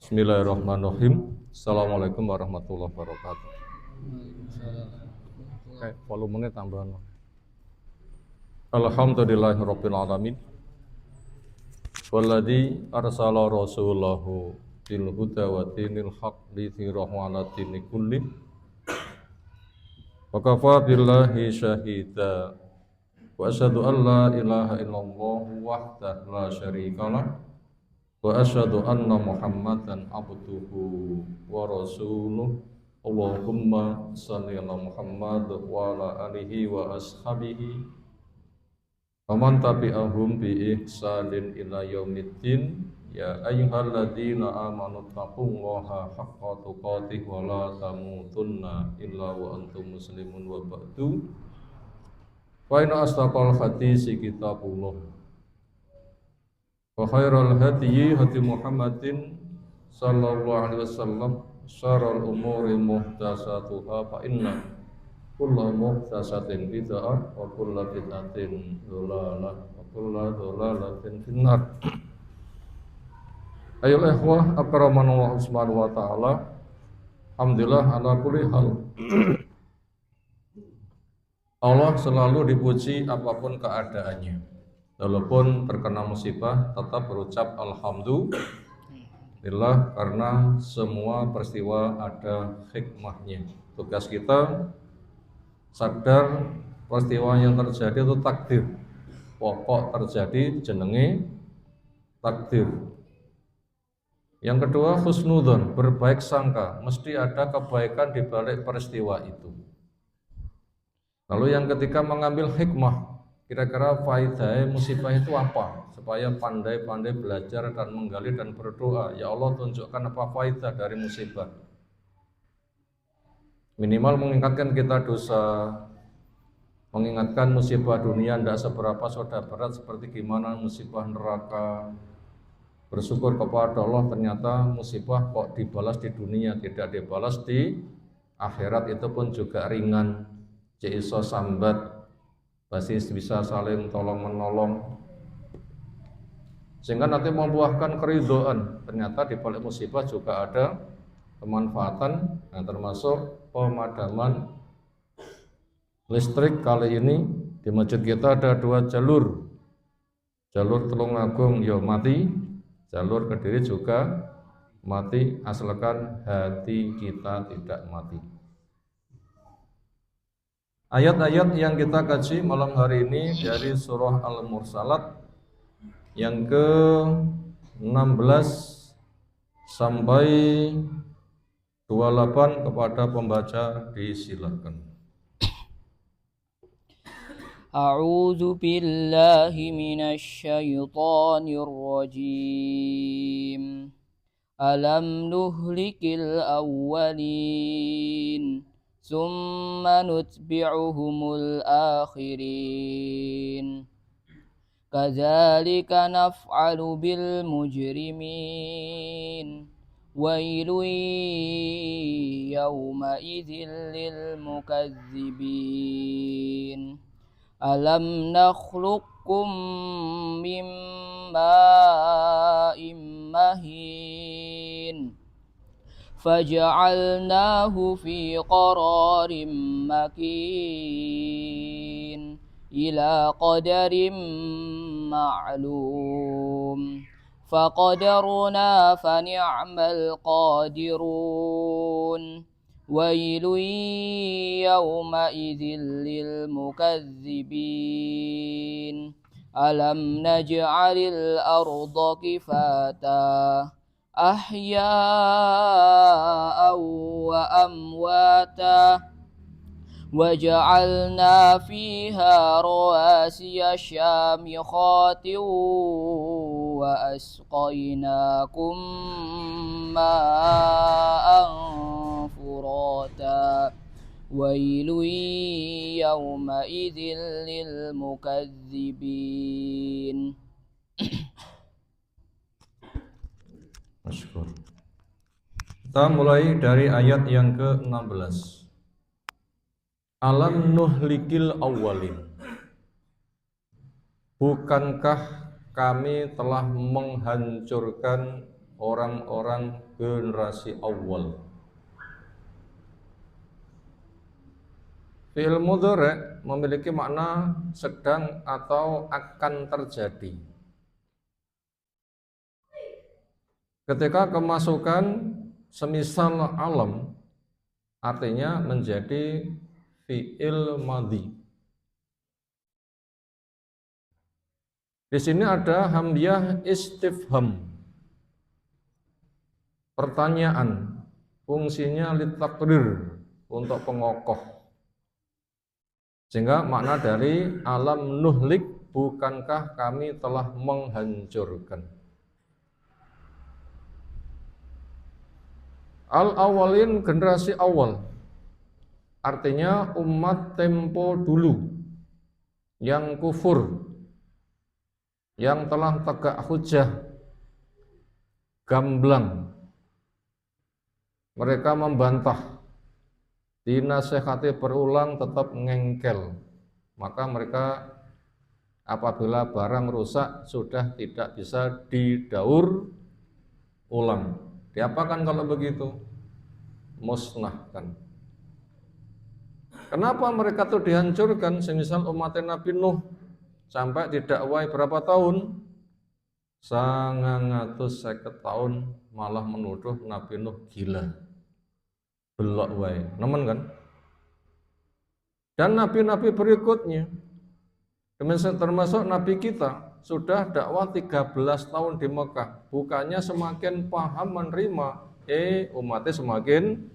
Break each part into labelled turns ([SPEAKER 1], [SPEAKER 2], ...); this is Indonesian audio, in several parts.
[SPEAKER 1] Bismillahirrahmanirrahim. Assalamualaikum warahmatullahi wabarakatuh. Volumenya tambahan. Alhamdulillahirabbil alamin. Walladzi arsala rasulahu bil huda wa dinil haqq liyudhhirahu 'ala dini kulli. Wa kafa billahi syahida. Wa asyhadu an la ilaha illallah wahdahu la syarikalah. Wa asyhadu anna Muhammadan abduhu wa rasuluh. Allahumma shalli ala Muhammad wa ala alihi wa ashabihi wa man tabi'ahum bi ihsanin ila yaumiddin. Ya ayyuhalladzina amanu taqullaha haqqa tuqatih wa la tamutunna illa wa antum muslimun wa ba'du. Fa inna asdaqal hadisi kitabullah wa khairal hadyi hadi Muhammadin sallallahu alaihi wasallam, syarrul umuri muhdatsatuha fa inna kullu muhdatsatin bid'ah wa kullu bid'atin dhalalah wa kullu dhalalatin finnar. Ayoul ikhwah akramanallahu subhanahu wa ta'ala. Alhamdulillah ala kulli hal. Allah selalu dipuji apapun keadaannya. Walaupun terkena musibah tetap berucap alhamdulillah karena semua peristiwa ada hikmahnya. Tugas kita sadar peristiwa yang terjadi itu takdir. Pokok terjadi jenenge takdir. Yang kedua husnudzon, berbaik sangka, mesti ada kebaikan di balik peristiwa itu. Lalu yang ketiga mengambil hikmah. Kira-kira faedah musibah itu apa? Supaya pandai-pandai belajar dan menggali dan berdoa. Ya Allah, tunjukkan apa faedah dari musibah. Minimal mengingatkan kita dosa, mengingatkan musibah dunia tidak seberapa sudah berat seperti gimana musibah neraka. Bersyukur kepada Allah, ternyata musibah kok dibalas di dunia, tidak dibalas di akhirat, itu pun juga ringan. Iso sambat, masih bisa saling tolong menolong, sehingga nanti membuahkan keridhaan. Ternyata di balik musibah juga ada kemanfaatan, termasuk pemadaman listrik. Kali ini di masjid kita ada 2 jalur. Jalur Tulungagung ya mati, jalur Kediri juga mati, asalkan hati kita tidak mati. Ayat-ayat yang kita kaji malam hari ini dari surah Al-Mursalat yang ke-16 sampai 28. Kepada pembaca disilakan.
[SPEAKER 2] A'udzu billahi minasy syaithanir rajim. Alam nuhlikil awwalin ثم نتبعهم الآخرين كذلك نفعل بالمجرمين ويل يومئذ للمكذبين ألم نخلقكم من ماء مهين فجعلناه في قرار مكين إلى قدر معلوم فقدرنا فنعم القادرون ويل يومئذ للمكذبين ألم نجعل الأرض كفاتا أحياء وأمواتا وجعلنا فيها رواسي شامخات وأسقيناكم ماء فراتا ويل يومئذ للمكذبين.
[SPEAKER 1] Masyhur. Kita mulai dari ayat yang ke-16. Alam nuhlikil awwalin. Bukankah kami telah menghancurkan orang-orang generasi awal. Fi'il mudhari' memiliki makna sedang atau akan terjadi. Ketika kemasukan semisal alam, artinya menjadi fi'il madhi. Di sini ada hamzah istifham, pertanyaan, fungsinya litakrir, untuk pengokoh. Sehingga makna dari alam nuhlik, bukankah kami telah menghancurkan. Al-awwalin, generasi awal, artinya umat tempo dulu yang kufur, yang telah tegak hujah, gamblang. Mereka membantah, dinasehati berulang tetap ngengkel. Maka mereka apabila barang rusak sudah tidak bisa didaur ulang. Diapakan kalau begitu? Musnahkan. Kenapa mereka itu dihancurkan? Semisal umat Nabi Nuh sampai didakwai berapa tahun? 950 tahun, malah menuduh Nabi Nuh gila. Belok wae, nemen kan? Dan nabi-nabi berikutnya, termasuk nabi kita, sudah dakwah 13 tahun di Mekah. Bukannya semakin paham menerima, umatnya semakin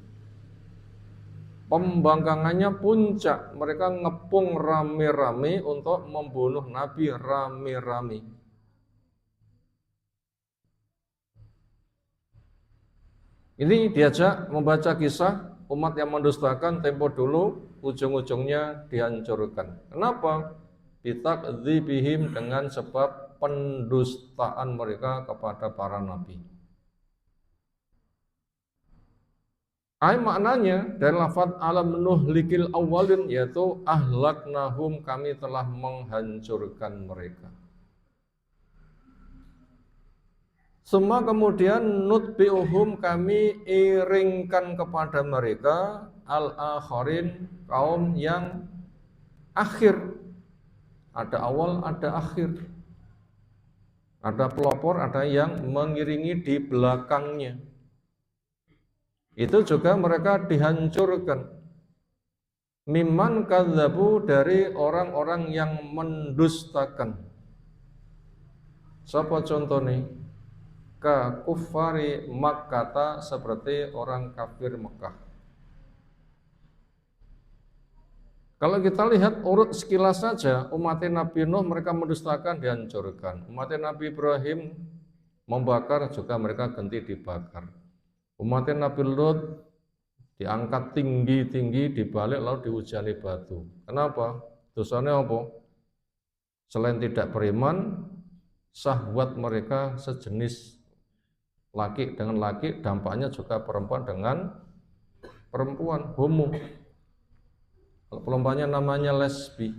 [SPEAKER 1] pembangkangannya puncak. Mereka ngepung rame-rame untuk membunuh Nabi rame-rame. Ini diajak membaca kisah umat yang mendustakan tempo dulu, ujung-ujungnya dihancurkan. Kenapa? Bitakdzibihim, dengan sebab pendustaan mereka kepada para nabi. Maknanya dari lafaz alam nuhlikil awalin, yaitu ahlaknahum, kami telah menghancurkan mereka. Semua kemudian nutbi'uhum, kami iringkan kepada mereka al-akharin, kaum yang akhir. Ada awal, ada akhir. Ada pelopor, ada yang mengiringi di belakangnya. Itu juga mereka dihancurkan. Mimman kadzabu, dari orang-orang yang mendustakan. Siapa contohnya? Ka kuffari Makkah, seperti orang kafir Mekah. Kalau kita lihat urut sekilas saja, umat Nabi Nuh mereka mendustakan, dihancurkan. Umat Nabi Ibrahim membakar, juga mereka ganti dibakar. Umat Nabi Lut diangkat tinggi-tinggi, dibalik lalu dihujani batu. Kenapa? Dosanya apa? Selain tidak beriman, syahwat mereka sejenis laki dengan laki, dampaknya juga perempuan dengan perempuan, homo. Kalau perempuannya namanya lesbi,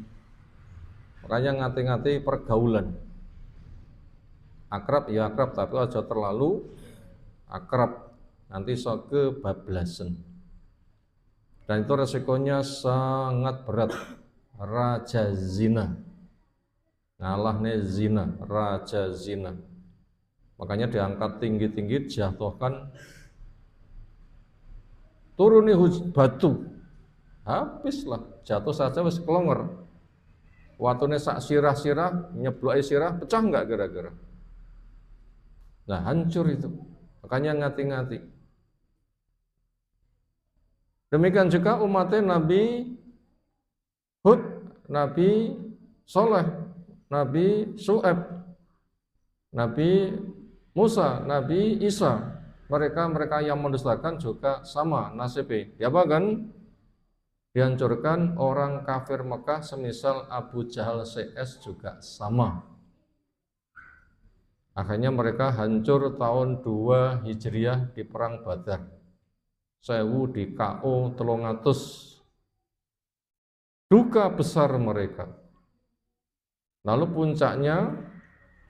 [SPEAKER 1] makanya ngati-ngati pergaulan. Akrab ya akrab, tapi aja terlalu akrab, nanti sok kebablasan. Dan itu resikonya sangat berat. Raja zina, ngalahnya zina, raja zina. Makanya diangkat tinggi-tinggi, jatuhkan, turuni batu, habislah, jatuh saja wis kelonger. Watune sak sirah-sirah, nyebloki sirah, pecah enggak kira-kira? Nah, hancur itu. Makanya ngati-ngati. Demikian juga umatnya Nabi Hud, Nabi Soleh, Nabi Syu'aib, Nabi Musa, Nabi Isa. Mereka yang mendustakan juga sama nasibnya. Diapakan? Dihancurkan. Orang kafir Mekah semisal Abu Jahal CS juga sama. Akhirnya mereka hancur tahun 2 Hijriah di perang Badar. 1000 di KO 300. Duka besar mereka. Lalu puncaknya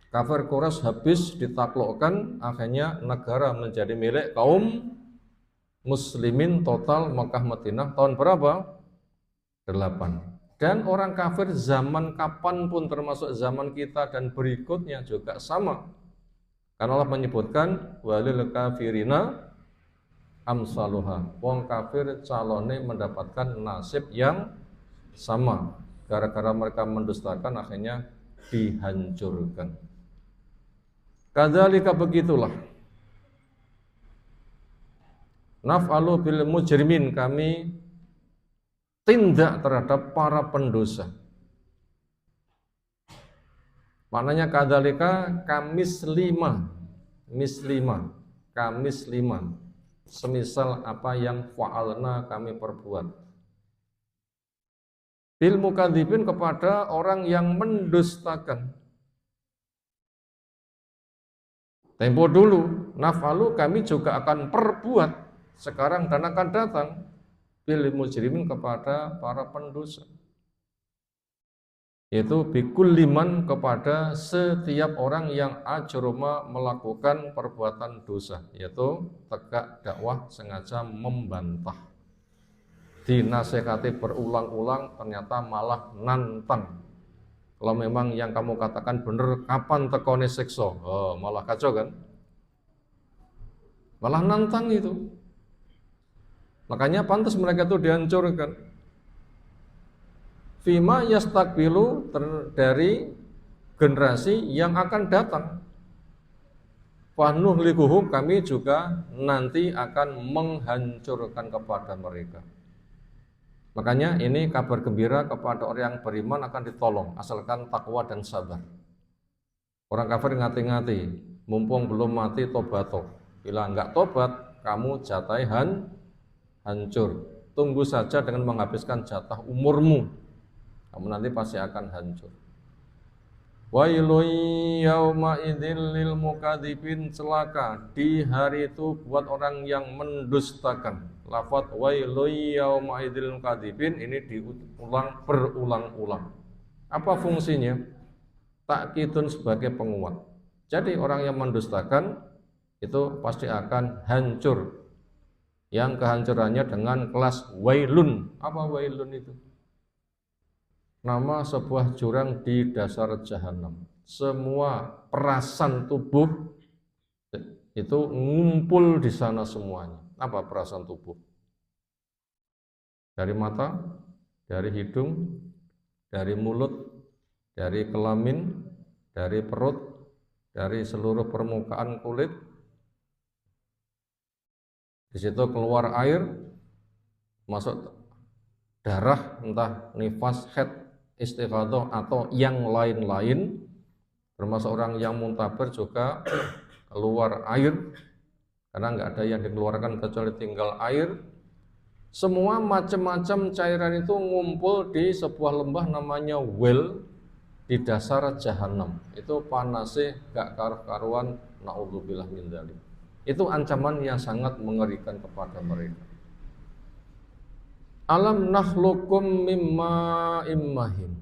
[SPEAKER 1] Kafir Quraisy habis ditaklukkan, akhirnya negara menjadi milik kaum muslimin total Makkah Madinah tahun berapa? 8. Dan orang kafir zaman kapanpun termasuk zaman kita dan berikutnya juga sama. Karena Allah menyebutkan walil kafirina amsaluha. Wong kafir calone mendapatkan nasib yang sama. Gara-gara mereka mendustakan akhirnya dihancurkan. Kadzalika begitulah. Naf'alu bil mujrimin, kami tindak terhadap para pendosa. Maknanya kadzalika kamislima, kamislima. Semisal apa yang fa'alna kami perbuat. Bil mukadzibin kepada orang yang mendustakan. Tempo dulu, naf'alu kami juga akan perbuat sekarang dan akan datang bil mujrimin kepada para pendosa. Yaitu bikul liman kepada setiap orang yang ajroma melakukan perbuatan dosa, yaitu tegak dakwah sengaja membantah, dinasehati berulang-ulang ternyata malah nantang. Kalau memang yang kamu katakan benar, kapan tekone siksa? Oh, malah kacau kan? Malah nantang itu. Makanya pantas mereka itu dihancurkan. Fima yastakbilu dari generasi yang akan datang. Fanuhlikuhum, kami juga nanti akan menghancurkan kepada mereka. Makanya ini kabar gembira kepada orang yang beriman akan ditolong asalkan takwa dan sabar. Orang kafir ngati-ngati, mumpung belum mati tobato. Bila enggak tobat, kamu jatai hancur. Tunggu saja dengan menghabiskan jatah umurmu. Kamu nanti pasti akan hancur. Wailun yauma idzil lil mukadzibin, celaka di hari itu buat orang yang mendustakan. Lafaz wailun yauma idzil mukadzibin ini diulang berulang-ulang. Apa fungsinya? Takkidun sebagai penguat. Jadi orang yang mendustakan itu pasti akan hancur. Yang kehancurannya dengan kelas wailun. Apa wailun itu? Nama sebuah jurang di dasar jahanam. Semua perasan tubuh itu ngumpul di sana semuanya. Apa perasan tubuh? Dari mata, dari hidung, dari mulut, dari kelamin, dari perut, dari seluruh permukaan kulit. Di situ keluar air, masuk darah, entah nifas, haid, istighathah atau yang lain-lain, termasuk orang yang muntaber juga keluar air karena nggak ada yang dikeluarkan kecuali tinggal air. Semua macam-macam cairan itu ngumpul di sebuah lembah namanya well di dasar jahanam. Itu panasnya gak karu-karuan, naudzubillah min dzalik. Itu ancaman yang sangat mengerikan kepada mereka. Alam nakhlukum mimma immahin.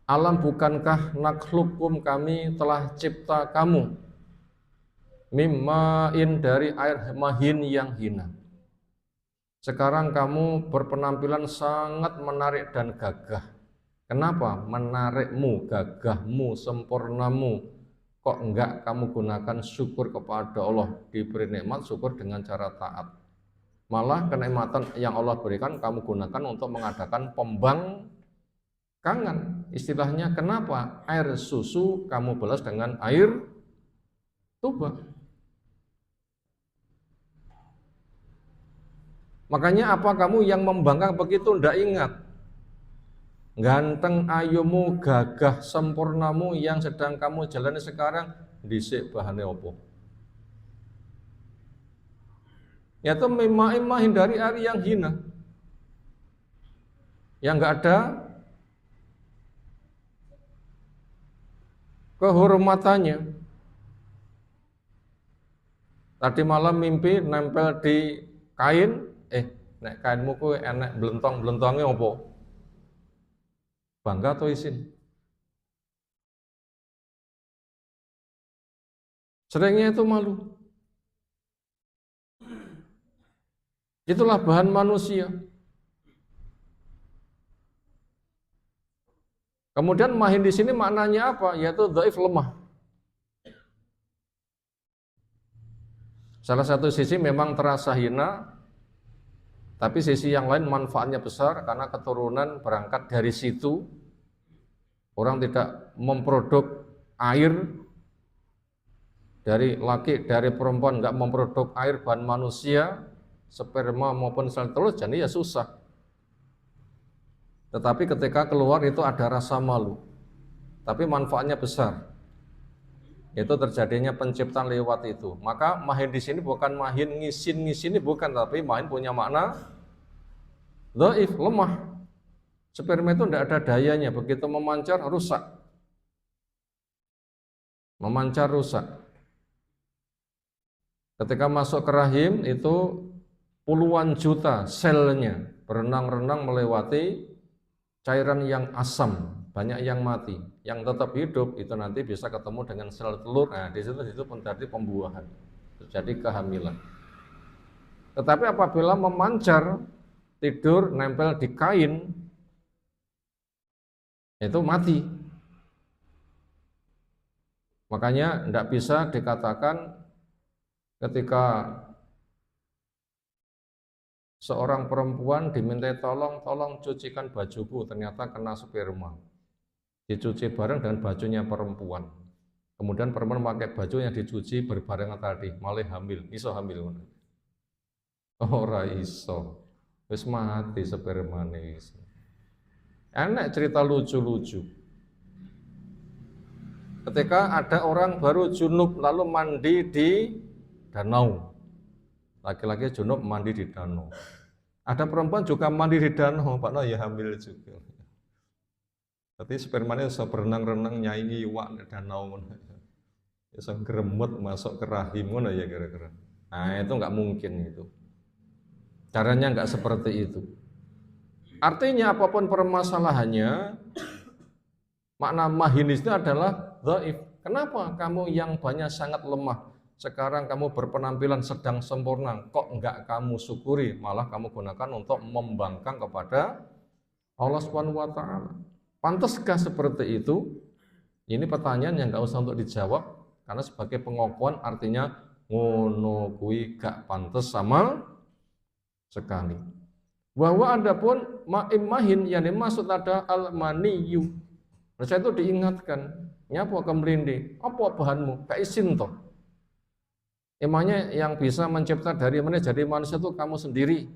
[SPEAKER 1] Alam, bukankah nakhlukum kami telah cipta kamu mimma'in dari air mahin yang hina. Sekarang kamu berpenampilan sangat menarik dan gagah. Kenapa? Menarikmu, gagahmu, sempurnamu. Kok enggak kamu gunakan syukur kepada Allah, diberi nikmat syukur dengan cara taat. Malah kenikmatan yang Allah berikan kamu gunakan untuk mengadakan pembangkangan. Istilahnya, kenapa air susu kamu balas dengan air tuba? Makanya apa kamu yang membangkang begitu ndak ingat? Ganteng ayumu, gagah sempurnamu yang sedang kamu jalani sekarang dhisik bahane opo? Yaitu mimma hindari air yang hina, yang enggak ada kehormatannya. Tadi malam mimpi nempel di kain, nek kainmu ku enek blentong-blentonge opo? Bangga atau isin? Seringnya itu malu. Itulah bahan manusia. Kemudian mahin di sini maknanya apa? Yaitu dhaif, lemah. Salah satu sisi memang terasa hina, tapi sisi yang lain manfaatnya besar karena keturunan berangkat dari situ. Orang tidak memproduk air dari laki, dari perempuan nggak memproduk air bahan manusia, sperma maupun sel telur, jadi ya susah. Tetapi ketika keluar itu ada rasa malu, tapi manfaatnya besar. Itu terjadinya penciptaan lewat itu. Maka mahin di sini bukan mahin ngisin-ngisin, bukan, tapi mahin punya makna dhaif, lemah. Sperma itu tidak ada dayanya, begitu memancar rusak. Memancar rusak. Ketika masuk ke rahim itu puluhan juta selnya berenang-renang melewati cairan yang asam, banyak yang mati. Yang tetap hidup itu nanti bisa ketemu dengan sel telur. Nah, di situ terjadi pembuahan, terjadi kehamilan. Tetapi apabila memancar, tidur nempel di kain, itu mati. Makanya tidak bisa dikatakan ketika seorang perempuan dimintai tolong cucikan bajuku, ternyata kena sperma. Dicuci bareng dengan bajunya perempuan. Kemudian perempuan pakai baju yang dicuci berbarengan tadi, malah hamil, iso hamil. Ora iso. Wis mati spermane wis. Enak cerita lucu-lucu. Ketika ada orang baru junub lalu mandi di danau. Laki-laki junub mandi di danau. Ada perempuan juga mandi di danau, Pak No ya hamil juga. Tapi spermanya bisa berenang-renang nyaingi iwak di danau. Bisa gremut masuk ke rahim ya kira-kira. Nah, itu nggak mungkin itu. Caranya nggak seperti itu. Artinya apapun permasalahannya, makna mahinis itu adalah dhaif. Kenapa kamu yang banyak sangat lemah, sekarang kamu berpenampilan sedang sempurna, kok enggak kamu syukuri, malah kamu gunakan untuk membangkang kepada Allah Subhanahu wa taala. Pantaskah seperti itu? Ini pertanyaan yang enggak usah untuk dijawab, karena sebagai pengakuan artinya ngono kuwi gak pantas sama sekali. Bahwa adapun mahin yang dimaksud ada al-maniyu. Saya itu diingatkan, nyapa kemrindi, apa bahanmu? Gak izin toh. Emangnya yang bisa mencipta dari mana jadi manusia itu kamu sendiri?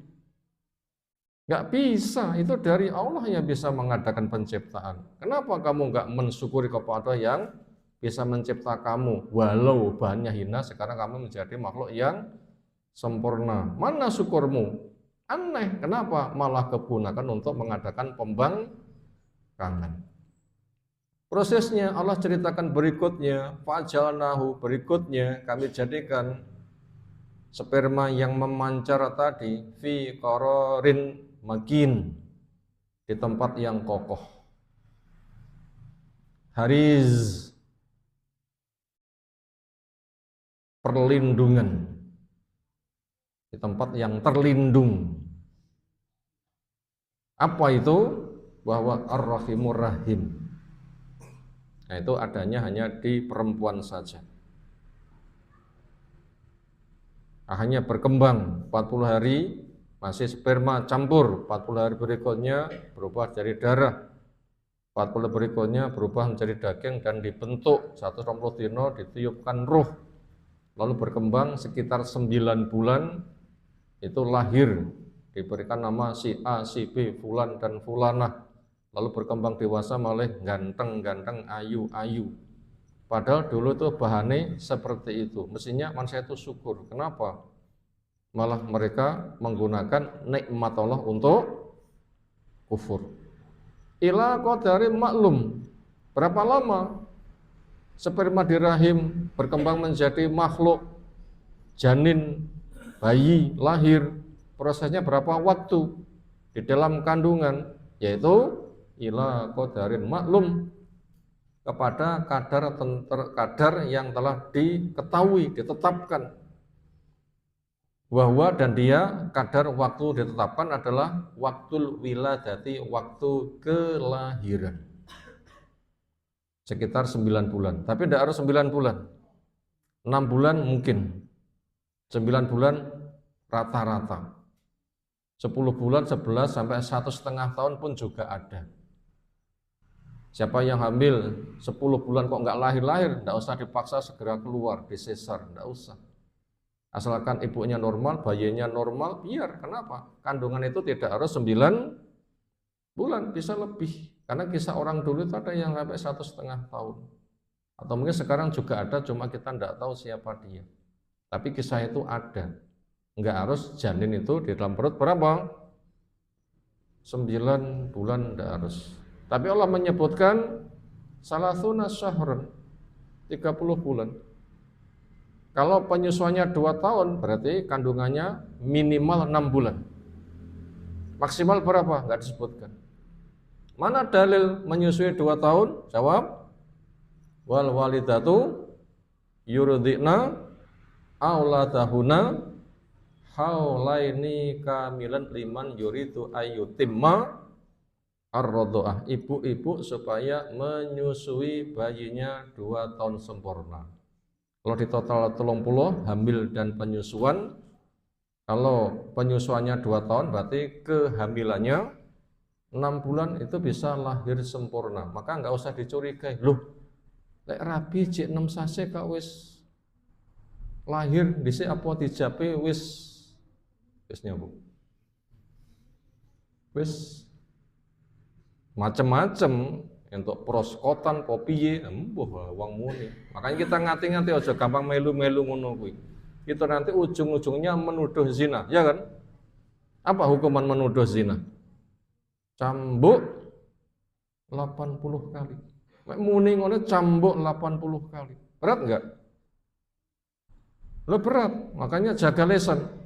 [SPEAKER 1] Gak bisa, itu dari Allah yang bisa mengadakan penciptaan. Kenapa kamu gak mensyukuri kepada yang bisa mencipta kamu? Walau bahannya hina, sekarang kamu menjadi makhluk yang sempurna. Mana syukurmu? Aneh, kenapa malah kegunakan untuk mengadakan pembangkangan? Prosesnya Allah ceritakan berikutnya, fajalnahu, berikutnya kami jadikan sperma yang memancar tadi fi qararin makin, di tempat yang kokoh. Hariz, perlindungan, di tempat yang terlindung. Apa itu? Bahwa ar-rahimur rahim. Nah, itu adanya hanya di perempuan saja. Hanya berkembang 40 hari masih sperma campur, 40 hari berikutnya berubah jadi darah, 40 berikutnya berubah menjadi daging dan dibentuk 120 dino, ditiupkan ruh, lalu berkembang sekitar 9 bulan, itu lahir, diberikan nama si A, si B, fulan dan fulanah, lalu berkembang dewasa malah ganteng-ganteng, ayu-ayu. Padahal dulu itu bahannya seperti itu. Mestinya manusia itu syukur. Kenapa? Malah mereka menggunakan nikmat Allah untuk kufur. Ila qadarin maklum. Berapa lama sperma di rahim berkembang menjadi makhluk janin, bayi, lahir? Prosesnya berapa waktu di dalam kandungan? Yaitu ila qadarin maklum. kepada kadar yang telah diketahui, ditetapkan. Wahwa dan dia kadar waktu ditetapkan adalah waktul wiladati, waktu kelahiran. Sekitar 9 bulan. Tapi tidak harus 9 bulan. 6 bulan mungkin. 9 bulan rata-rata. 10 bulan, 11 sampai 1,5 tahun pun juga ada. Siapa yang hamil 10 bulan kok nggak lahir-lahir, tidak usah dipaksa segera keluar, disesar, tidak usah. Asalkan ibunya normal, bayinya normal, biar. Kenapa? Kandungan itu tidak harus 9 bulan, bisa lebih. Karena kisah orang dulu itu ada yang sampai 1,5 tahun. Atau mungkin sekarang juga ada, cuma kita tidak tahu siapa dia. Tapi kisah itu ada. Nggak harus janin itu di dalam perut berapa? 9 bulan tidak harus. Tapi Allah menyebutkan salasuna syahrun, 30 bulan. Kalau penyusuannya 2 tahun, berarti kandungannya minimal 6 bulan. Maksimal berapa? Nggak disebutkan. Mana dalil menyusui 2 tahun? Jawab, wal walidatu yurdi'na auladahuna haulaini kamilan liman yuridu ayyutimma ar-radha'ah. Ibu-ibu supaya menyusui bayinya 2 tahun sempurna. Kalau di total 30 hamil dan penyusuan, kalau penyusuannya 2 tahun berarti kehamilannya 6 bulan itu bisa lahir sempurna. Maka nggak usah dicurigai. Loh, lek rabi cek 6 sase kak wis lahir dhisik apa dijape wis nyambung. Wis macem-macem untuk proskotan kopiye embuh wong muni. Makanya kita ngati-ngati aja gampang melu-melu ngono kuwi. Itu nanti ujung-ujungnya menuduh zina, ya kan? Apa hukuman menuduh zina? Cambuk 80 kali. Mek muni ngono cambuk 80 kali. Berat enggak? Lo berat, makanya jaga lesan.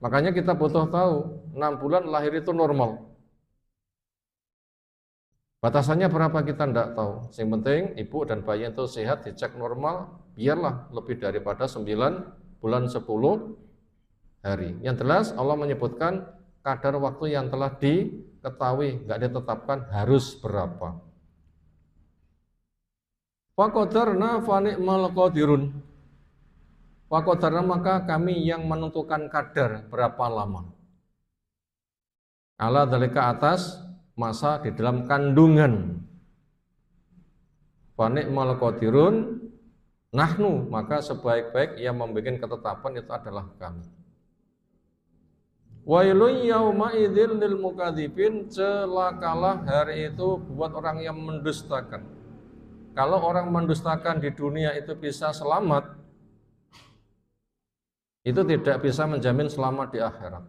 [SPEAKER 1] Makanya kita butuh tahu 6 bulan lahir itu normal. Batasannya berapa kita tidak tahu. Yang penting ibu dan bayi itu sehat, dicek normal, biarlah lebih daripada 9 bulan 10 hari. Yang jelas Allah menyebutkan kadar waktu yang telah diketahui, nggak ditetapkan harus berapa. Faqadarna fa ni'mal qadirun. Faqadarna maka kami yang menentukan kadar berapa lama. Ala dzalika atas masa di dalam kandungan. Fa ni'mal qadirun nahnu, maka sebaik-baik yang membuat ketetapan itu adalah kami. Wailun yauma idzil lil mukadzibin, celakalah hari itu buat orang yang mendustakan. Kalau orang mendustakan di dunia itu bisa selamat, itu tidak bisa menjamin selamat di akhirat.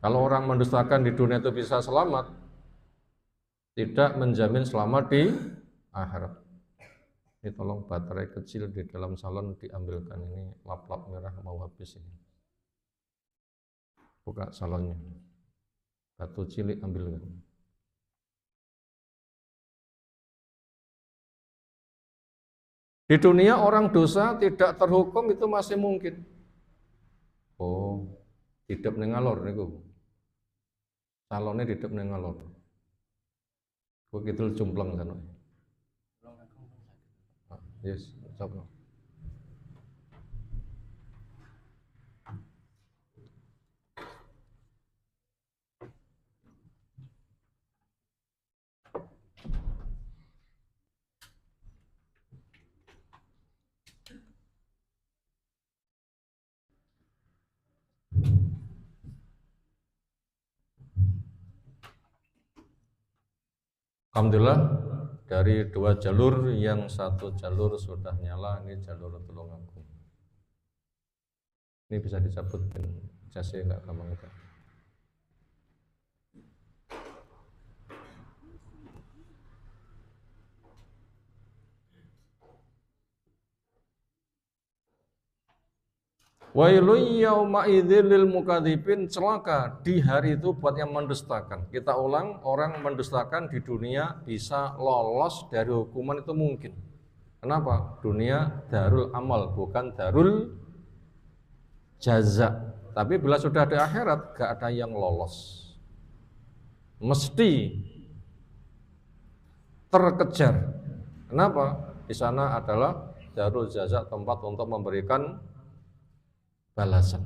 [SPEAKER 1] Kalau orang mendustakan di dunia itu bisa selamat, tidak menjamin selamat di akhirat. Ini tolong baterai kecil di dalam salon diambilkan, ini lap-lap merah mau habis ini. Buka salonnya. Batu cilik ambilkan. Di dunia orang dosa tidak terhukum itu masih mungkin. Oh, hidup ning ngalor niku. Salonnya hidup ning ngalor. Kok kidul jumplang sana. Yes, coba. Alhamdulillah dari 2 jalur yang 1 jalur sudah nyala, ini jalur Tulungagung. Ini bisa dicabut dan jasnya nggak gampang itu. Wailun yauma idzil lil mukadzibin, celaka di hari itu buat yang mendustakan. Kita ulang, orang mendustakan di dunia bisa lolos dari hukuman itu mungkin. Kenapa? Dunia darul amal, bukan darul jaza. Tapi bila sudah di akhirat, gak ada yang lolos. Mesti terkejar. Kenapa? Di sana adalah darul jaza, tempat untuk memberikan balasan.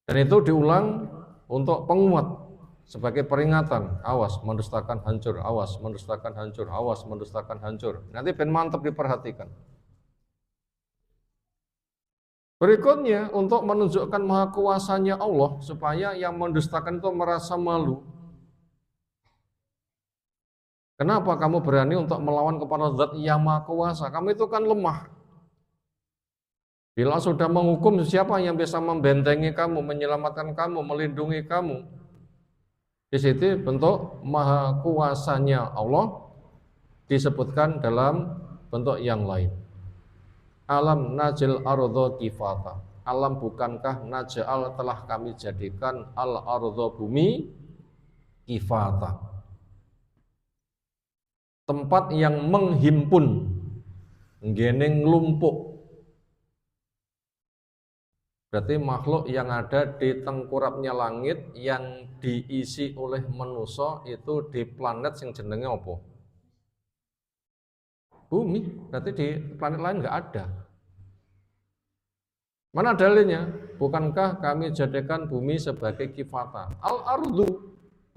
[SPEAKER 1] Dan itu diulang untuk penguat sebagai peringatan, awas mendustakan hancur, awas mendustakan hancur, awas mendustakan hancur. Nanti ben mantap diperhatikan. Berikutnya untuk menunjukkan maha kuasanya Allah supaya yang mendustakan itu merasa malu. Kenapa kamu berani untuk melawan kepada zat yang maha kuasa? Kamu itu kan lemah. Bila sudah menghukum, siapa yang bisa membentengi kamu, menyelamatkan kamu, melindungi kamu? Di situ bentuk maha kuasanya Allah disebutkan dalam bentuk yang lain. Alam najil ardha kifata. Alam bukankah naj'al telah kami jadikan al ardha bumi kifata. Tempat yang menghimpun, nggeneng lumpuk. Berarti makhluk yang ada di tengkurapnya langit yang diisi oleh manusia itu di planet yang jenenge apa? Bumi. Berarti di planet lain nggak ada. Mana dalilnya? Bukankah kami jadikan bumi sebagai kifata? Al-ardu,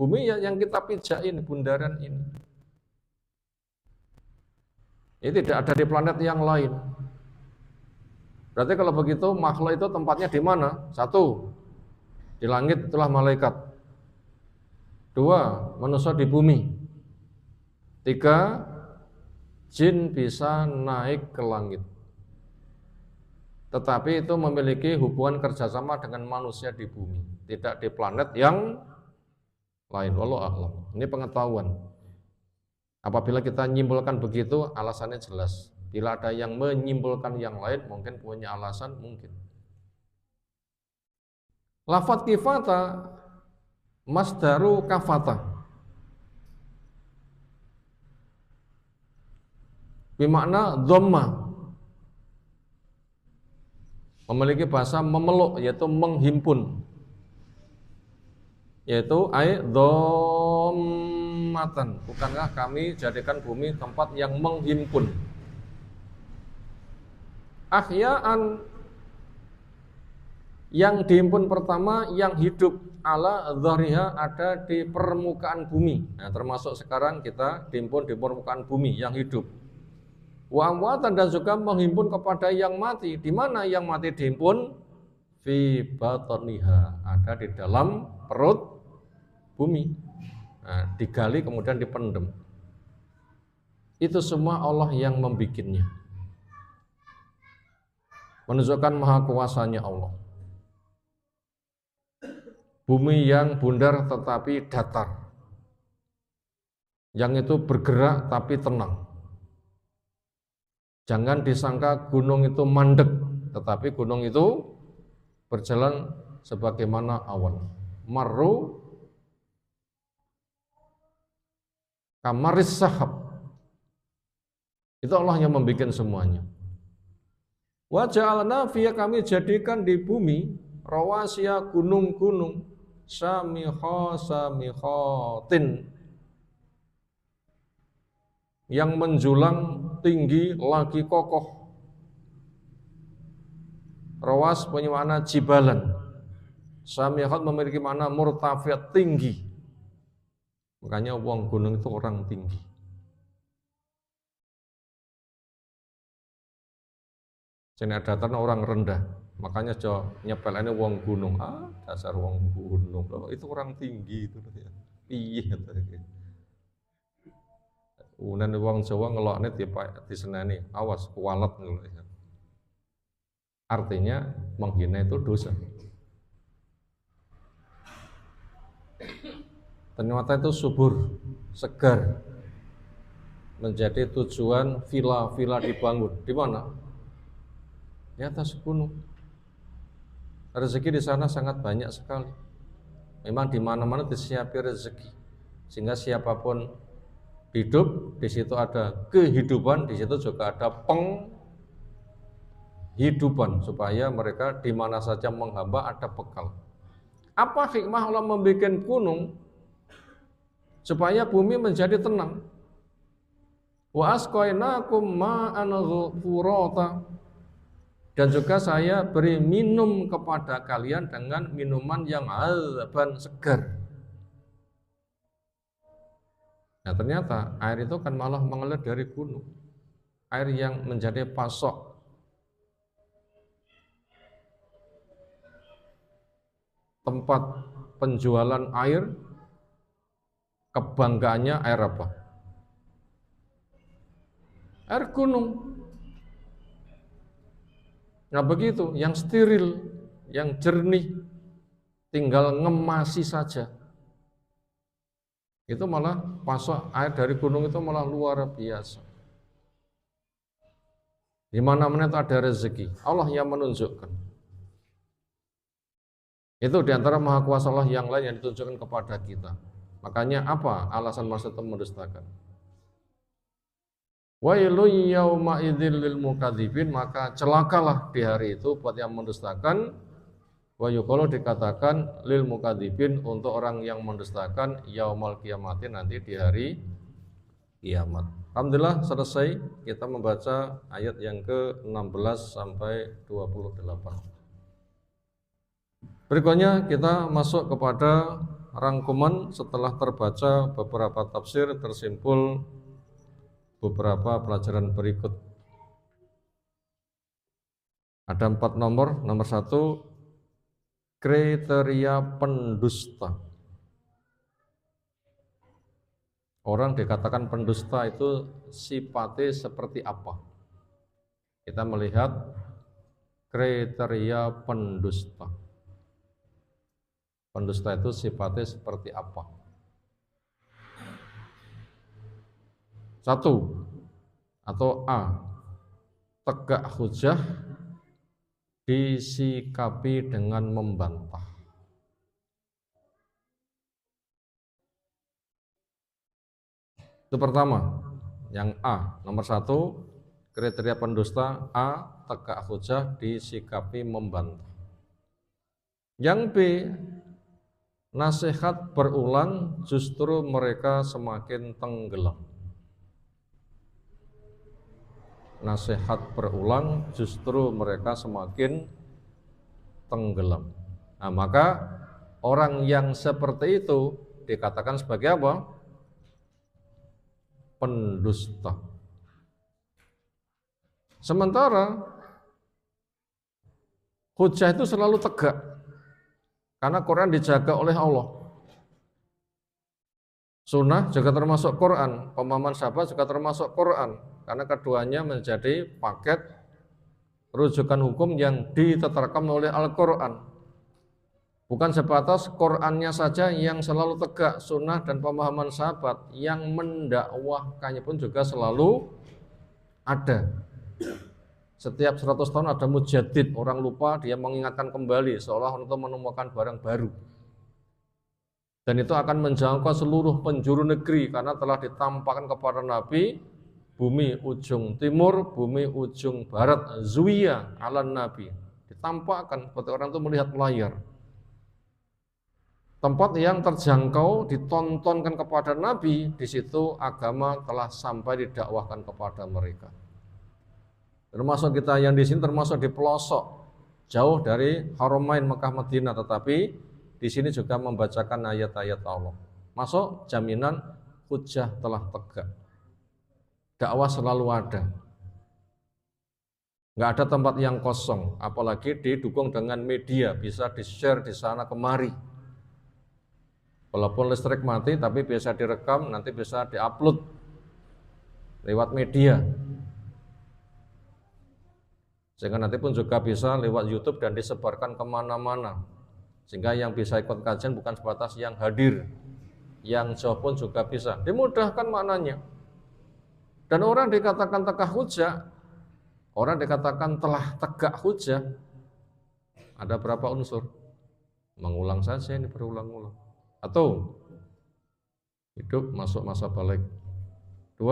[SPEAKER 1] bumi yang kita pijakin bundaran ini. Ini tidak ada di planet yang lain. Berarti kalau begitu makhluk itu tempatnya di mana? Satu, di langit itulah malaikat. Dua, manusia di bumi. Tiga, jin bisa naik ke langit. Tetapi itu memiliki hubungan kerjasama dengan manusia di bumi, tidak di planet yang lain. Wallahu a'lam. Ini pengetahuan. Apabila kita nyimpulkan begitu, alasannya jelas. Bila ada yang menyimpulkan yang lain, mungkin punya alasan, mungkin. Lafadz kifata, masdaru kafata. Bermakna dhamma. Memiliki bahasa memeluk, yaitu menghimpun. Yaitu dhammatan. Bukankah kami jadikan bumi tempat yang menghimpun? Ahya'an, yang dihimpun pertama yang hidup ala dhahriha, ada di permukaan bumi. Nah, termasuk sekarang kita dihimpun di permukaan bumi yang hidup. Wa amwatan, dan juga menghimpun kepada yang mati. Di mana yang mati dihimpun? Fi batniha, ada di dalam perut bumi. Nah, digali kemudian dipendem. Itu semua Allah yang membikinnya. Menunjukkan maha kuasanya Allah. Bumi yang bundar tetapi datar. Yang itu bergerak tapi tenang. Jangan disangka gunung itu mandek, tetapi gunung itu berjalan sebagaimana awan. Marru kamaris sahab. Itu Allah yang membuat semuanya. Wa ja'alna fiha, kami jadikan di bumi rawasiya, gunung-gunung, samikhatin, yang menjulang tinggi lagi kokoh. Rawas punya makna jibalan. Samikhat memiliki makna murtafiat, tinggi. Makanya wong gunung itu orang tinggi. Sini datar orang rendah. Makanya nyepelannya wong gunung. Dasar wong gunung. Itu orang tinggi itu. Iya. Unan wong Jawa ngelokne diseneni, awas kualat ngono. Artinya menghina itu dosa. Ternyata itu subur, segar. Menjadi tujuan villa-villa dibangun. Di mana? di atas gunung. Rezeki di sana sangat banyak sekali. Memang di mana-mana disiapi rezeki, sehingga siapapun hidup di situ ada kehidupan, di situ juga ada penghidupan, supaya mereka di mana saja menghamba ada bekal. Apa hikmah Allah membuat gunung? Supaya bumi menjadi tenang. Wa asqainakum ma'an ghurata. Dan juga saya beri minum kepada kalian dengan minuman yang azaban segar. Nah ternyata air itu kan malah mengalir dari gunung. Air yang menjadi pasok tempat penjualan air, kebanggaannya air apa? Air gunung. Nah begitu, yang steril, yang jernih, tinggal ngemasi saja. Itu malah pasok air dari gunung itu malah luar biasa. Di mana-mana itu ada rezeki, Allah yang menunjukkan. Itu diantara maha kuasa Allah yang lain yang ditunjukkan kepada kita. Makanya apa alasan manusia itu mendustakan? Wailun yauma idzil lil mukadzibin, maka celakalah di hari itu buat yang mendustakan. Wa yuqalu dikatakan lil mukadzibin untuk orang yang mendustakan yaumal kiamati, nanti di hari kiamat. Alhamdulillah selesai kita membaca ayat yang ke-16 sampai 28. Berikutnya kita masuk kepada rangkuman setelah terbaca beberapa tafsir, tersimpul beberapa pelajaran berikut. Ada 4 nomor. Nomor 1, kriteria pendusta. Orang dikatakan pendusta itu sifatnya seperti apa? Kita melihat kriteria pendusta. Pendusta itu sifatnya seperti apa? 1 atau A, tegak hujah disikapi dengan membantah. Itu pertama, yang A, nomor 1, kriteria pendusta A, tegak hujah disikapi membantah. Yang B, nasihat berulang justru mereka semakin tenggelam. Nasihat berulang justru mereka semakin tenggelam. Nah, maka orang yang seperti itu dikatakan sebagai apa? Pendusta. Sementara hujah itu selalu tegak, karena Quran dijaga oleh Allah. Sunnah juga termasuk Quran, pemahaman sahabat juga termasuk Quran, karena keduanya menjadi paket rujukan hukum yang ditetapkan oleh Al-Quran. Bukan sebatas Qurannya saja yang selalu tegak, sunnah dan pemahaman sahabat yang mendakwahkannya pun juga selalu ada. Setiap 100 tahun ada mujaddid, orang lupa dia mengingatkan kembali seolah untuk menemukan barang baru. Dan itu akan menjangkau seluruh penjuru negeri karena telah ditampakkan kepada Nabi bumi ujung timur, bumi ujung barat, zuwiya ala Nabi. Ditampakkan seperti orang itu melihat layar. Tempat yang terjangkau ditontonkan kepada Nabi, di situ agama telah sampai didakwahkan kepada mereka. Termasuk kita yang di sini termasuk di pelosok, jauh dari Haramain Mekah Madinah, tetapi di sini juga membacakan ayat-ayat Allah. Masuk jaminan hujah telah tegak. Dakwah selalu ada. Nggak ada tempat yang kosong, apalagi didukung dengan media, bisa di-share di sana kemari. Walaupun listrik mati, tapi bisa direkam, nanti bisa di-upload lewat media. Sehingga nanti pun juga bisa lewat YouTube dan disebarkan kemana-mana. Sehingga yang bisa ikut kajian bukan sebatas yang hadir, yang jauh pun juga bisa. Dimudahkan maknanya. Dan orang dikatakan tegak hujah, Orang dikatakan telah tegak hujah, ada berapa unsur? Mengulang saja ini berulang-ulang. Atau hidup masuk masa balik. 2,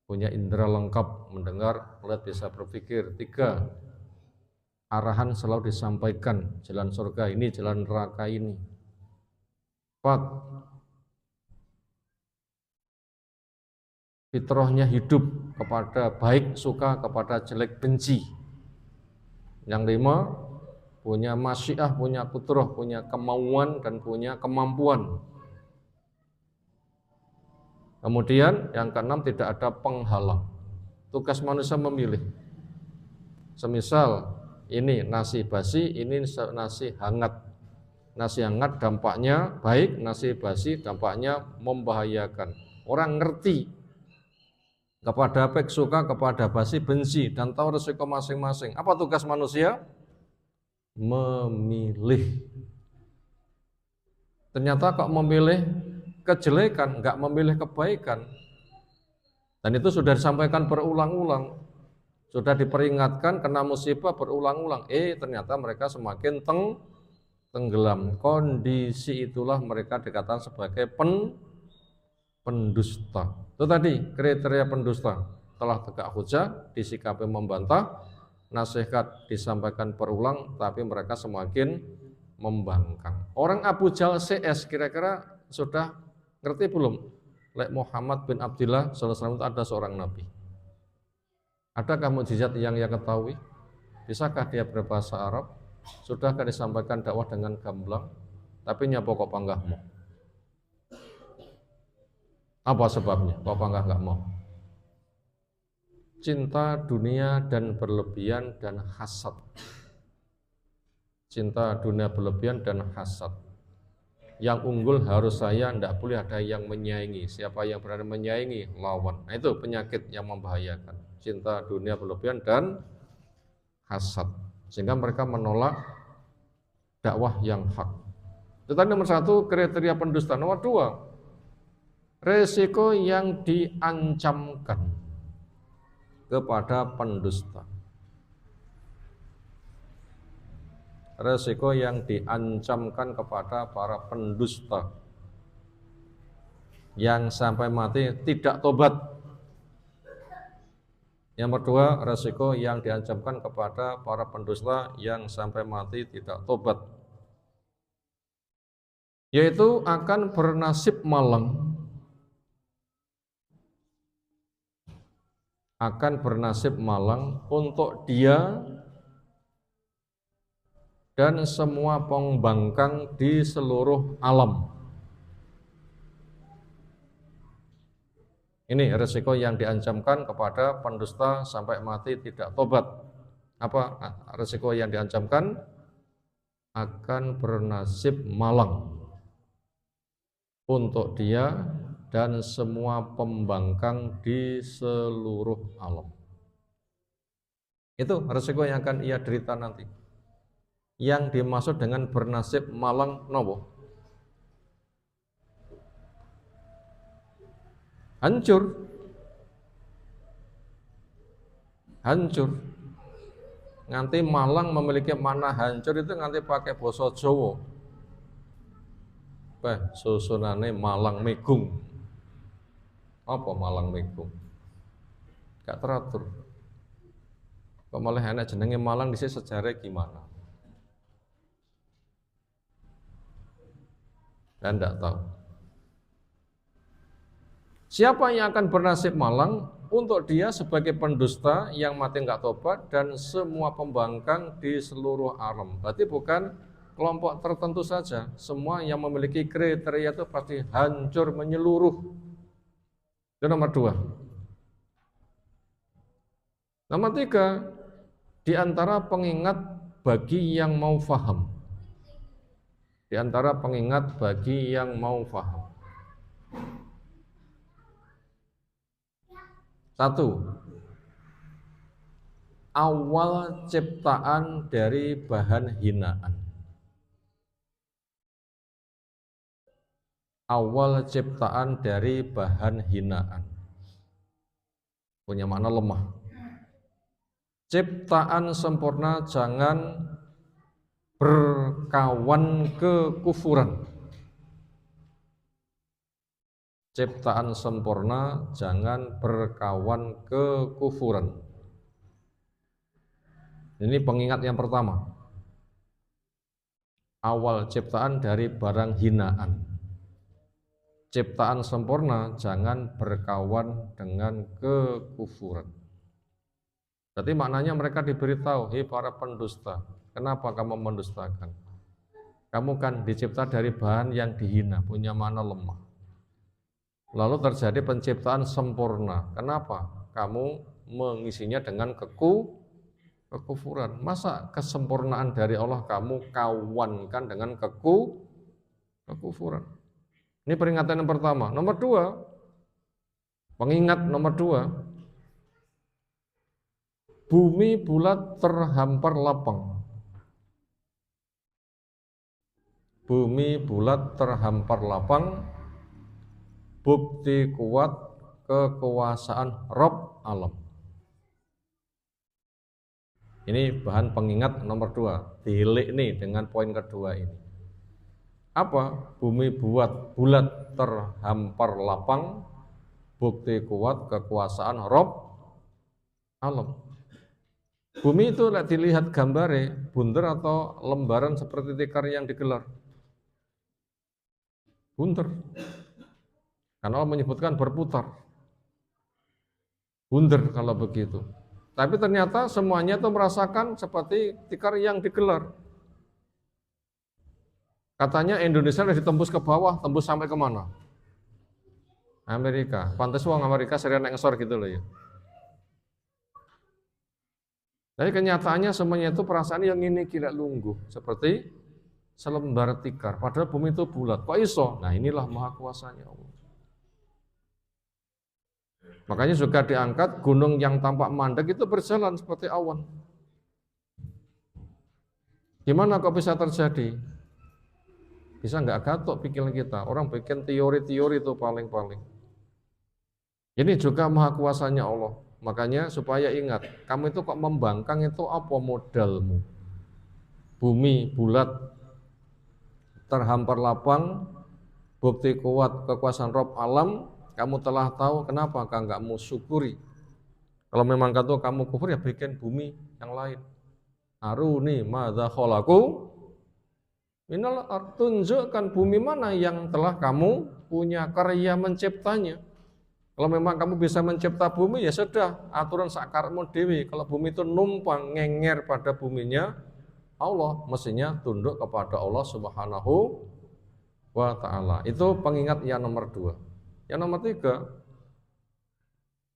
[SPEAKER 1] punya indera lengkap, mendengar, melihat, bisa berpikir. 3, arahan selalu disampaikan, jalan surga ini, jalan neraka ini. 4, fitrahnya hidup kepada baik, suka, kepada jelek, benci. Yang 5, punya masyiah, punya kudrah, punya kemauan dan punya kemampuan. Kemudian yang ke-6, tidak ada penghalang. Tugas manusia memilih. Semisal ini nasi basi, ini nasi hangat. Nasi hangat dampaknya baik, nasi basi dampaknya membahayakan. Orang ngerti kepada baik suka, kepada basi benci, dan tahu resiko masing-masing. Apa tugas manusia? Memilih. Ternyata kok memilih kejelekan, enggak memilih kebaikan. Dan itu sudah disampaikan berulang-ulang, sudah diperingatkan kena musibah berulang-ulang. Ternyata mereka semakin tenggelam. Kondisi itulah mereka dikatakan sebagai pendusta. Itu tadi kriteria pendusta. Telah tegak hujah, disikapi membantah, nasihat disampaikan berulang, tapi mereka semakin membangkang. Orang Abu Jahal CS kira-kira sudah ngerti belum? Lek Muhammad bin Abdullah SAW itu ada seorang nabi. Adakah mukjizat yang ia ketahui? Bisakah dia berbahasa Arab? Sudahkah disampaikan dakwah dengan gamblang? Tapi nyapa kok panggah mau? Apa sebabnya? Kok panggah nggak mau? Cinta dunia dan berlebihan dan hasad. Cinta dunia berlebihan dan hasad. Yang unggul harus saya, tidak boleh ada yang menyaingi. Siapa yang berani menyaingi, lawan. Nah, itu penyakit yang membahayakan. Cinta dunia berlebihan dan hasad. Sehingga mereka menolak dakwah yang hak. Itu tadi nomor 1, kriteria pendusta. Nomor 2, resiko yang diancamkan kepada pendusta. Resiko yang diancamkan kepada para pendusta yang sampai mati tidak tobat. Yang kedua, resiko yang diancamkan kepada para pendusta yang sampai mati tidak tobat, yaitu akan bernasib malang. Akan bernasib malang untuk dia dan semua pembangkang di seluruh alam. Ini resiko yang diancamkan kepada pendusta sampai mati tidak tobat. Apa resiko yang diancamkan? Akan bernasib malang untuk dia dan semua pembangkang di seluruh alam. Itu resiko yang akan ia derita nanti. Yang dimaksud dengan bernasib malang nopo? Hancur. Nganti malang memiliki makna hancur itu nganti pakai basa Jawa. Susunane malang megung. Apa malang megung? Gak teratur. Kok malah enak jenenge malang dhisik sejarah gimana? Dan tidak tahu. Siapa yang akan bernasib malang? Untuk dia sebagai pendusta yang mati nggak tobat dan semua pembangkang di seluruh alam. Berarti bukan kelompok tertentu saja. Semua yang memiliki kriteria itu pasti hancur menyeluruh. Itu nomor 2. Nomor 3, di antara pengingat bagi yang mau faham. Di antara pengingat bagi yang mau faham. 1, awal ciptaan dari bahan hinaan. Awal ciptaan dari bahan hinaan. Punya makna lemah. ciptaan sempurna jangan berkawan kekufuran. Ciptaan sempurna jangan berkawan kekufuran. Ini pengingat yang pertama. Awal ciptaan dari barang hinaan. Ciptaan sempurna jangan berkawan dengan kekufuran. Jadi maknanya mereka diberitahu, hei para pendusta, kenapa kamu mendustakan? Kamu kan dicipta dari bahan yang dihina, punya mana lemah. Lalu terjadi penciptaan sempurna. Kenapa? Kamu mengisinya dengan kekufuran. Masa kesempurnaan dari Allah kamu kawankan dengan kekufuran? Ini peringatan yang pertama. Nomor dua, pengingat nomor dua, bumi bulat terhampar lapang. Bumi bulat terhampar lapang, bukti kuat kekuasaan Rabb alam. Ini bahan pengingat nomor dua. Dihilik nih dengan poin kedua ini. Apa? Bumi bulat terhampar lapang, bukti kuat kekuasaan Rabb alam. Bumi itu dilihat gambare, bunder atau lembaran seperti tikar yang digelar. Bunder. Karena Allah menyebutkan berputar. Bunder kalau begitu. Tapi ternyata semuanya itu merasakan seperti tikar yang digelar. Katanya Indonesia sudah ditembus ke bawah, tembus sampai kemana? Amerika. Pantes wong Amerika sering naik ngesor gitu loh ya. Tapi kenyataannya semuanya itu perasaan yang ini kira lungguh. Seperti selembar tikar. Padahal bumi itu bulat. Kok iso? Nah inilah maha kuasanya Allah. Makanya juga diangkat gunung yang tampak mandek itu berjalan seperti awan. Gimana kok bisa terjadi? Bisa nggak gatok pikiran kita? Orang bikin teori-teori itu paling-paling. Ini juga maha kuasanya Allah. Makanya supaya ingat, kamu itu kok membangkang itu apa modalmu? Bumi bulat, terhampar lapang, bukti kuat kekuasaan Rabb alam. Kamu telah tahu, kenapa enggak mau syukuri? Kalau memang kamu kufur ya bikin bumi yang lain. Aruni madza khalaqu minal ard, tunjukkan bumi mana yang telah kamu punya karya menciptanya. Kalau memang kamu bisa mencipta bumi ya sudah, aturan sakarmu dewi. Kalau bumi itu numpang ngenger pada buminya Allah, mestinya tunduk kepada Allah Subhanahu wa ta'ala. Itu pengingat yang nomor dua. Yang nomor tiga,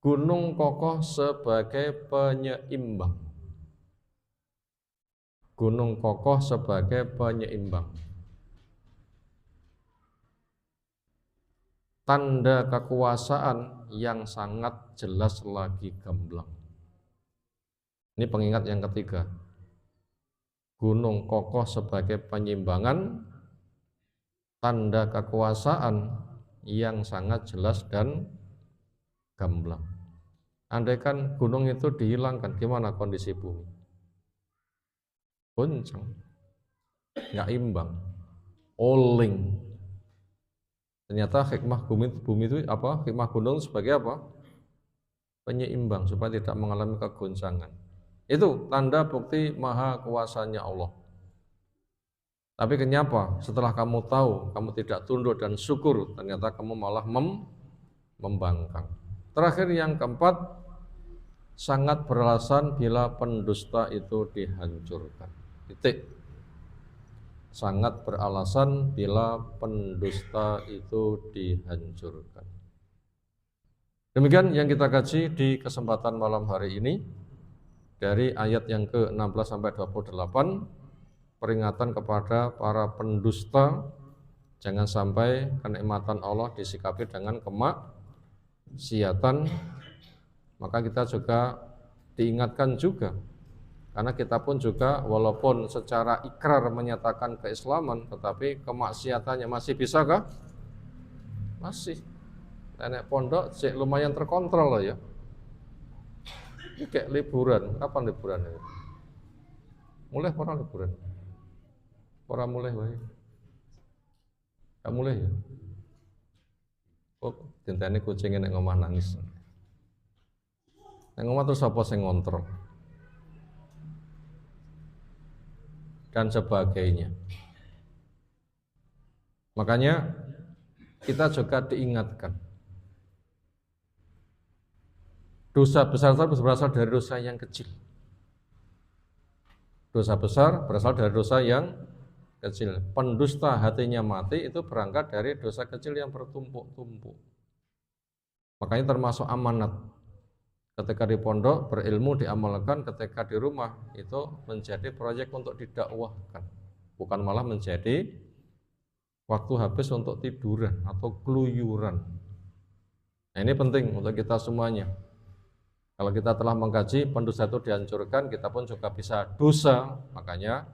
[SPEAKER 1] gunung kokoh sebagai penyeimbang. Gunung kokoh sebagai penyeimbang. Tanda kekuasaan yang sangat jelas lagi gamblang. Ini pengingat yang ketiga. Gunung kokoh sebagai penyeimbangan, tanda kekuasaan yang sangat jelas dan gamblang. Andaikan gunung itu dihilangkan, gimana kondisi bumi? Goncang, nggak imbang, oling. Ternyata hikmah bumi itu apa? Hikmah gunung sebagai apa? Penyeimbang supaya tidak mengalami kegoncangan. Itu tanda bukti maha kuasanya Allah. Tapi kenapa setelah kamu tahu, kamu tidak tunduk dan syukur, ternyata kamu malah membangkang. Terakhir yang keempat, sangat beralasan bila pendusta itu dihancurkan. Titik. Sangat beralasan bila pendusta itu dihancurkan. Demikian yang kita kaji di kesempatan malam hari ini dari ayat yang ke-16 sampai 28. Peringatan kepada para pendusta, jangan sampai kenikmatan Allah disikapi dengan kemaksiatan. Maka kita juga diingatkan juga, karena kita pun juga walaupun secara ikrar menyatakan keislaman, tetapi kemaksiatannya masih bisakah? Masih. Nenek pondok lumayan terkontrol loh ya. Ini kayak liburan. Kapan liburan ya? Mulai orang liburan. Orang mulai wae. Gak mulai ya? Oh, dinteni kucing nek ngomah nangis. Nek ngomah terus apa sing ngontrol? Dan sebagainya. Makanya kita juga diingatkan. Dosa besar berasal dari dosa yang kecil. Dosa besar berasal dari dosa yang kecil. Pendusta hatinya mati itu berangkat dari dosa kecil yang bertumpuk-tumpuk. Makanya termasuk amanat. Ketika di pondok berilmu diamalkan, ketika di rumah itu menjadi proyek untuk didakwahkan. Bukan malah menjadi waktu habis untuk tiduran atau keluyuran. Nah, ini penting untuk kita semuanya. Kalau kita telah mengkaji pendosa itu dihancurkan, kita pun juga bisa dosa. Makanya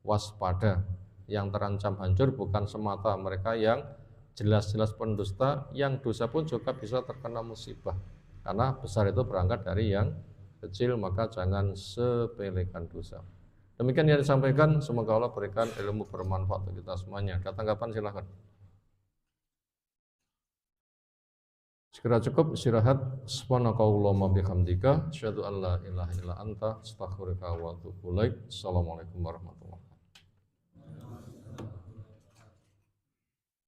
[SPEAKER 1] waspada. Yang terancam hancur bukan semata mereka yang jelas-jelas pendusta, yang dosa pun juga bisa terkena musibah. Karena besar itu berangkat dari yang kecil, maka jangan sepelekan dosa. Demikian yang disampaikan, semoga Allah berikan ilmu bermanfaat untuk kita semuanya. Ada tanggapan silahkan. Segera cukup istirahat. Subhanakallahumma bihamdika asyhadu an la ilaha illa anta astaghfiruka wa atubu ilaik. Assalamualaikum warahmatullahi wabarakatuh.